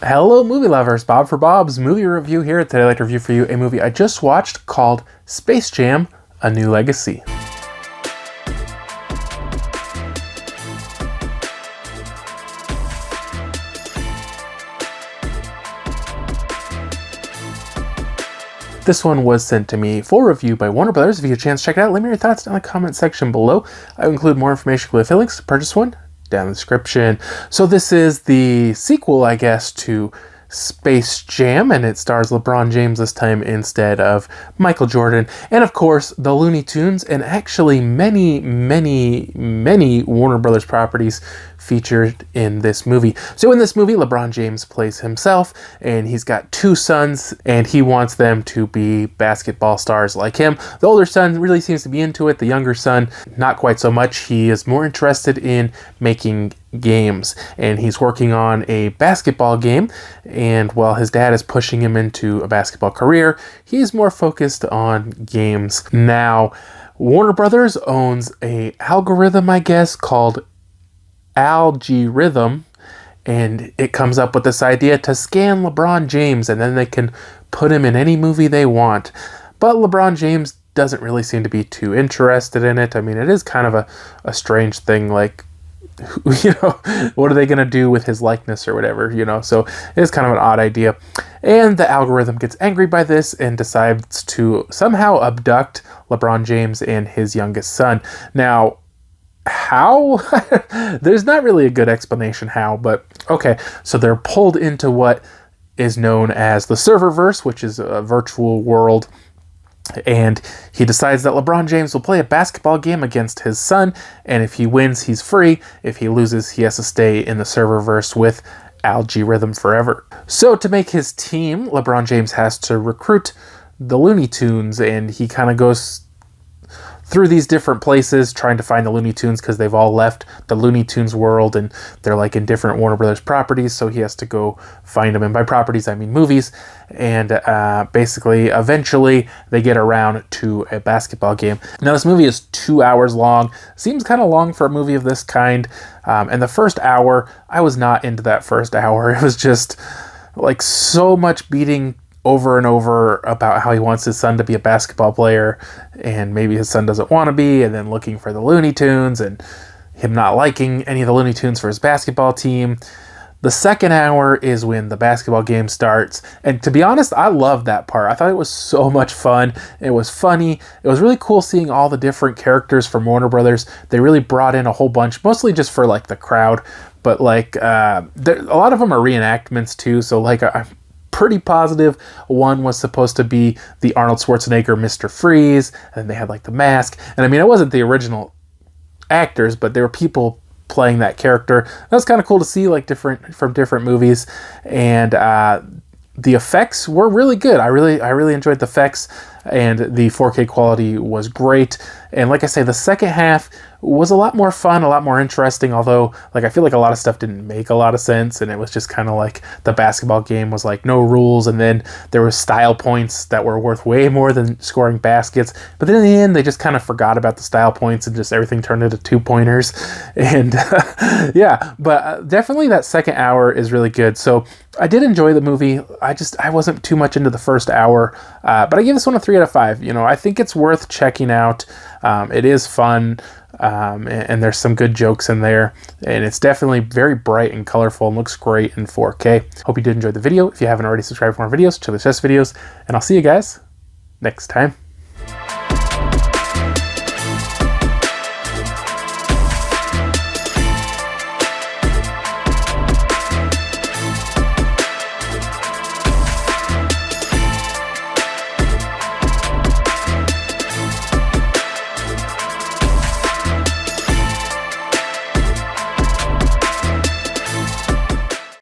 Hello movie lovers, Bob for Bob's movie review here. Today I'd like to review for you a movie I just watched called Space Jam: A New Legacy. This one was sent to me for review by Warner Brothers. If you get a chance to check it out, let me know your thoughts down in the comment section below. I will include more information with affiliate links to purchase one down in the description. So this is the sequel, I guess, to Space Jam, and it stars LeBron James this time instead of Michael Jordan, and of course the Looney Tunes, and actually many Warner Brothers properties featured in this movie. So in this movie, LeBron James plays himself, and he's got two sons, and he wants them to be basketball stars like him. The older son really seems to be into it. The younger son, not quite so much. He is more interested in making games, and he's working on a basketball game, and while his dad is pushing him into a basketball career, he's more focused on games. Now, Warner Brothers owns a algorithm, I guess, called algorithm, and it comes up with this idea to scan LeBron James, and then they can put him in any movie they want. But LeBron James doesn't really seem to be too interested in it. I mean, it is kind of a strange thing, like, you know, what are they going to do with his likeness or whatever, you know? So it is kind of an odd idea. And the algorithm gets angry by this and decides to somehow abduct LeBron James and his youngest son. Now, how? There's not really a good explanation how, but okay. So they're pulled into what is known as the serververse, which is a virtual world, and he decides that LeBron James will play a basketball game against his son, and if he wins, he's free. If he loses, he has to stay in the serververse with algorithm forever. So to make his team, LeBron James has to recruit the Looney Tunes, and he kind of goes through these different places trying to find the Looney Tunes because they've all left the Looney Tunes world and they're like in different Warner Brothers properties, so he has to go find them. And by properties, I mean movies. And basically, eventually, they get around to a basketball game. Now, this movie is 2 hours long. Seems kind of long for a movie of this kind. And the first hour, I was not into that first hour. It was just like so much beating over and over about how he wants his son to be a basketball player, and maybe his son doesn't want to be, and then looking for the Looney Tunes, and him not liking any of the Looney Tunes for his basketball team. The second hour is when the basketball game starts, and to be honest, I loved that part. I thought it was so much fun. It was funny. It was really cool seeing all the different characters from Warner Brothers. They really brought in a whole bunch, mostly just for like the crowd, but like a lot of them are reenactments too, so like I'm pretty positive one was supposed to be the Arnold Schwarzenegger Mr. Freeze, and they had like the mask. And I mean, it wasn't the original actors, but there were people playing that character. That was kind of cool to see, like from different movies. And the effects were really good. I really enjoyed the effects, and the 4K quality was great. And like I say, the second half was a lot more fun, a lot more interesting, although like I feel like a lot of stuff didn't make a lot of sense, and it was just kind of like the basketball game was like no rules, and then there was style points that were worth way more than scoring baskets. But then in the end, they just kind of forgot about the style points and just everything turned into 2-pointers. And yeah, but definitely that second hour is really good. So I did enjoy the movie. I wasn't too much into the first hour, but I give this one a 3 out of 5. You know, I think it's worth checking out. It is fun, and there's some good jokes in there, and it's definitely very bright and colorful and looks great in 4K. Hope you did enjoy the video. If you haven't already subscribed for more videos, check the chess videos, and I'll see you guys next time.